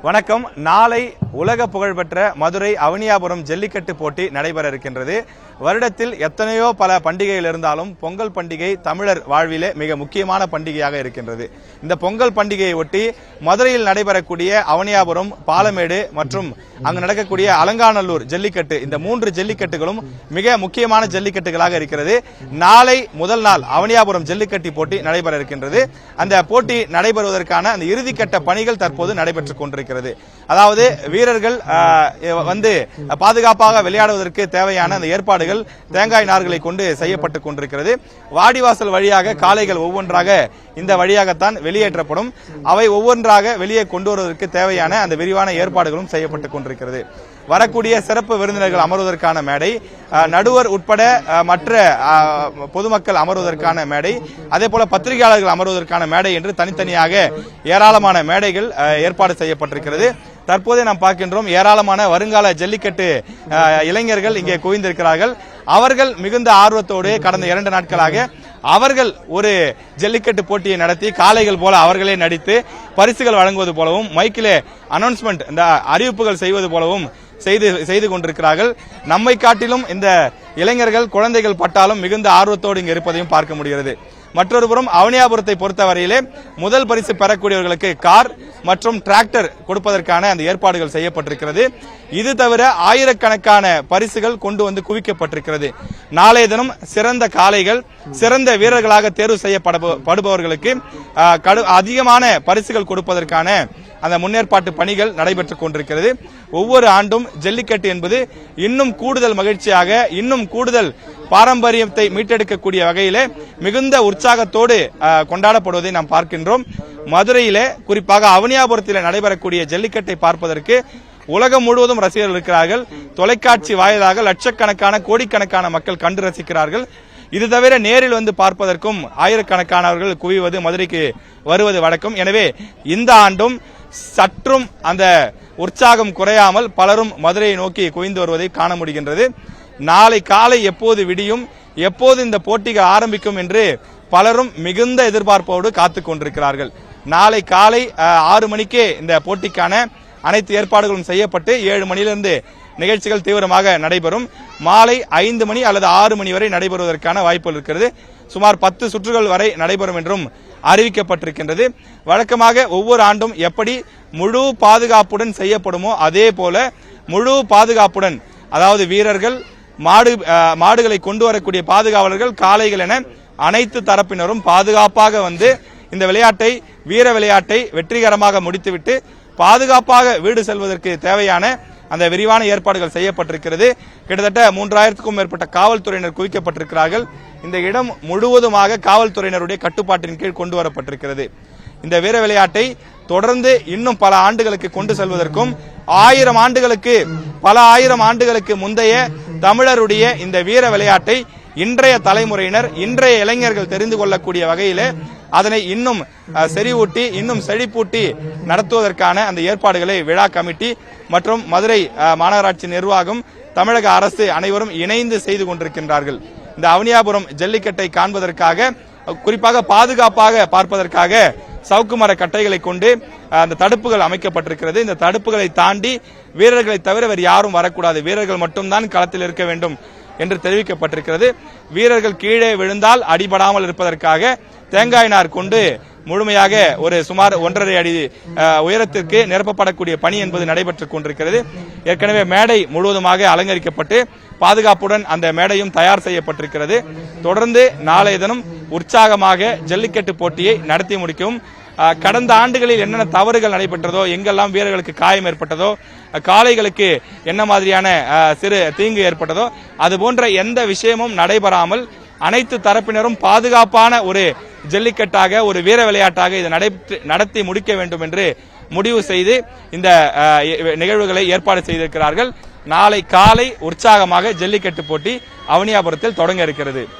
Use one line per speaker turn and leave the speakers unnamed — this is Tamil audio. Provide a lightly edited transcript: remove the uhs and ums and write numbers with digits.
வணக்கம். நாளை உலக புகழ்பெற்ற மதுரை அவனியாபுரம் ஜல்லிக்கட்டு போட்டி நடைபெற இருக்கின்றது. வருடத்தில் எத்தனையோ பல பண்டிகைகள் இருந்தாலும் பொங்கல் பண்டிகை தமிழர் வாழ்விலே மிக முக்கியமான பண்டிகையாக இருக்கின்றது. இந்த பொங்கல் பண்டிகையை ஒட்டி மதுரையில் நடைபெறக்கூடிய அவனியாபுரம், பாலமேடு மற்றும் அங்கு நடக்கக்கூடிய அலங்காநல்லூர் ஜல்லிக்கட்டு, இந்த 3 ஜல்லிக்கட்டுகளும் மிக முக்கியமான ஜல்லிக்கட்டுகளாக இருக்கிறது. நாளை முதல் நாள் அவனியாபுரம் ஜல்லிக்கட்டு போட்டி நடைபெற இருக்கின்றது. அந்த போட்டி நடைபெறுவதற்கான அந்த இறுதிக்கட்ட பணிகள் தற்போது நடைபெற்றுக் கொண்டிருக்கிறது. அதாவது வீரர்கள் பாதுகாப்பாக விளையாடுவதற்கு தேவையான அந்த ஏற்பாடுகள் தேங்காய் நார்களை கொண்டு செய்யப்பட்டுக் கொண்டிருக்கிறது. வாடிவாசல் வழியாக காளைகள் ஒவ்வொன்றாக இந்த வழியாகத்தான் வெளியேற்றப்படும். அவை ஒவ்வொன்றாக வெளியே கொண்டு வருவதற்கு தேவையான அந்த விரிவான ஏற்பாடுகளும் செய்யப்பட்டுக் கொண்டிருக்கிறது. வரக்கூடிய சிறப்பு விருந்தினர்கள் அமர்வதற்கான மேடை, நடுவர் உட்பட மற்ற பொதுமக்கள் அமர்வதற்கான மேடை, அதே போல பத்திரிகையாளர்கள் அமர்வதற்கான மேடை என்று தனித்தனியாக ஏராளமான மேடைகள் ஏற்பாடு செய்யப்பட்டிருக்கிறது. தற்போதே நாம் பார்க்கின்றோம், ஏராளமான வருங்கால ஜல்லிக்கட்டு இளைஞர்கள் இங்கே குவிந்திருக்கிறார்கள். அவர்கள் மிகுந்த ஆர்வத்தோடு கடந்த 2 நாட்களாக அவர்கள் ஒரு ஜல்லிக்கட்டு போட்டியை நடத்தி காளைகள் போல அவர்களே நடித்து பரிசுகள் வழங்குவது போலவும் மைக்கிலே அனௌன்ஸ்மெண்ட், இந்த அறிவிப்புகள் செய்வது போலவும் செய்து கொண்டிருக்கிறார்கள். நம்மை காட்டிலும் இந்த இளைஞர்கள், குழந்தைகள் பட்டாலும் மிகுந்த ஆர்வத்தோடு இங்கு இருப்பதையும் பார்க்க முடிகிறது. மற்றொரு புறம் அவனியாபுரத்தை பொறுத்தவரையிலே முதல் பரிசு பெறக்கூடியவர்களுக்கு கார் மற்றும் டிராக்டர் கொடுப்பதற்கான அந்த ஏற்பாடுகள் செய்யப்பட்டிருக்கிறது. இது தவிர ஆயிரக்கணக்கான பரிசுகள் கொண்டு வந்து குவிக்கப்பட்டிருக்கிறது. நாளைய தினம் சிறந்த காளைகள், சிறந்த வீரர்களாக தேர்வு செய்யப்படுபவர்களுக்கு அதிகமான பரிசுகள் கொடுப்பதற்கான அந்த முன்னேற்பாட்டு பணிகள் நடைபெற்றுக் கொண்டிருக்கிறது. ஒவ்வொரு ஆண்டும் ஜல்லிக்கட்டு என்பது இன்னும் கூடுதல் மகிழ்ச்சியாக, இன்னும் கூடுதல் பாரம்பரியத்தை மீட்டெடுக்கக்கூடிய வகையிலே மிகுந்த உற்சாகத்தோடு கொண்டாடப்படுவதை நாம் பார்க்கின்றோம். மதுரையிலே, குறிப்பாக அவனியாபுரத்தில் நடைபெறக்கூடிய ஜல்லிக்கட்டை பார்ப்பதற்கு உலகம் முழுவதும் ரசிகர்கள் இருக்கிறார்கள். தொலைக்காட்சி வாயிலாக லட்சக்கணக்கான, கோடிக்கணக்கான மக்கள் கண்டு ரசிக்கிறார்கள். இது தவிர நேரில் வந்து பார்ப்பதற்கும் ஆயிரக்கணக்கானவர்கள் குவிவது, மதுரைக்கு வருவது வழக்கம். எனவே இந்த ஆண்டும் சற்றும் அந்த உற்சாகம் குறையாமல் பலரும் மதுரையை நோக்கி குவிந்து வருவதை காண முடிகின்றது. நாளை காலை எப்போது விடியும், எப்போது இந்த போட்டிகள் ஆரம்பிக்கும் என்று பலரும் மிகுந்த எதிர்பார்ப்போடு காத்துக் கொண்டிருக்கிறார்கள். நாளை காலை 6 மணிக்கே இந்த போட்டிக்கான அனைத்து ஏற்பாடுகளும் செய்யப்பட்டு 7 மணியிலிருந்து நிகழ்ச்சிகள் தீவிரமாக நடைபெறும். மாலை 5 மணி அல்லது 6 மணி வரை நடைபெறுவதற்கான வாய்ப்புகள் இருக்கிறது. சுமார் 10 சுற்றுகள் வரை நடைபெறும் என்றும் அறிவிக்கப்பட்டிருக்கின்றது. வழக்கமாக ஒவ்வொரு ஆண்டும் எப்படி முழு பாதுகாப்புடன் செய்யப்படுமோ அதே போல முழு பாதுகாப்புடன், அதாவது வீரர்கள், மாடுகளை கொண்டு வரக்கூடிய பாதுகாவலர்கள், காளைகள் என அனைத்து தரப்பினரும் பாதுகாப்பாக வந்து இந்த விளையாட்டை, வீர விளையாட்டை வெற்றிகரமாக முடித்துவிட்டு பாதுகாப்பாக வீடு செல்வதற்கு தேவையான அந்த விரிவான ஏற்பாடுகள் செய்யப்பட்டிருக்கிறது. கிட்டத்தட்ட 3000க்கும் மேற்பட்ட காவல்துறையினர் குவிக்கப்பட்டிருக்கிறார்கள். இந்த இடம் முழுவதுமாக காவல்துறையினருடைய கட்டுப்பாட்டின் கீழ் கொண்டு வரப்பட்டிருக்கிறது. இந்த வீர விளையாட்டை தொடர்ந்து இன்னும் பல ஆண்டுகளுக்கு கொண்டு செல்வதற்கும், பல ஆயிரம் ஆண்டுகளுக்கு முந்தைய தமிழருடைய இந்த வீர விளையாட்டை இன்றைய தலைமுறையினர், இன்றைய இளைஞர்கள் தெரிந்து கொள்ளக்கூடிய வகையிலே அதனை இன்னும் செறிவூட்டி, இன்னும் செழிப்பூட்டி நடத்துவதற்கான அந்த ஏற்பாடுகளை விழா கமிட்டி மற்றும் மதுரை மாநகராட்சி நிர்வாகம், தமிழக அரசு அனைவரும் இணைந்து செய்து கொண்டிருக்கின்றார்கள். இந்த அவனியாபுரம் ஜல்லிக்கட்டை காண்பதற்காக, குறிப்பாக பாதுகாப்பாக பார்ப்பதற்காக சவுக்கு மர கட்டைகளை கொண்டு அந்த தடுப்புகள் அமைக்கப்பட்டிருக்கிறது. இந்த தடுப்புகளை தாண்டி வீரர்களை தவிர வேறு யாரும் வரக்கூடாது, வீரர்கள் மட்டும்தான் களத்தில் இருக்க வேண்டும் என்று தெரிவிக்கப்பட்டிருக்கிறது. வீரர்கள் கீழே விழுந்தால் அடிபடாமல் இருப்பதற்காக தேங்காய் நார் கொண்டு முழுமையாக ஒரு சுமார் 1.5 அடி உயரத்திற்கு நிரப்பப்படக்கூடிய பணி என்பது நடைபெற்றுக் கொண்டிருக்கிறது. ஏற்கனவே மேடை முழுவதுமாக அலங்கரிக்கப்பட்டு பாதுகாப்புடன் அந்த மேடையும் தயார் செய்யப்பட்டிருக்கிறது. தொடர்ந்து நாளைய தினம் உற்சாகமாக ஜல்லிக்கட்டு போட்டியை நடத்தி முடிக்கும். கடந்த ஆண்டுகளில் என்னென்ன தவறுகள் நடைபெற்றதோ, எங்கெல்லாம் வீரர்களுக்கு காயம் ஏற்பட்டதோ, காளைகளுக்கு என்ன மாதிரியான சிறு தீங்கு ஏற்பட்டதோ, அது போன்ற எந்த விஷயமும் நடைபெறாமல் அனைத்து தரப்பினரும் பாதுகாப்பான ஒரு ஜல்லிக்கட்டாக, ஒரு வீர விளையாட்டாக இதை நடத்தி முடிக்க வேண்டும் என்று முடிவு செய்து இந்த நிகழ்வுகளை ஏற்பாடு செய்திருக்கிறார்கள். நாளை காலை உற்சாகமாக ஜல்லிக்கட்டு போட்டி அவனியாபுரத்தில் தொடங்க இருக்கிறது.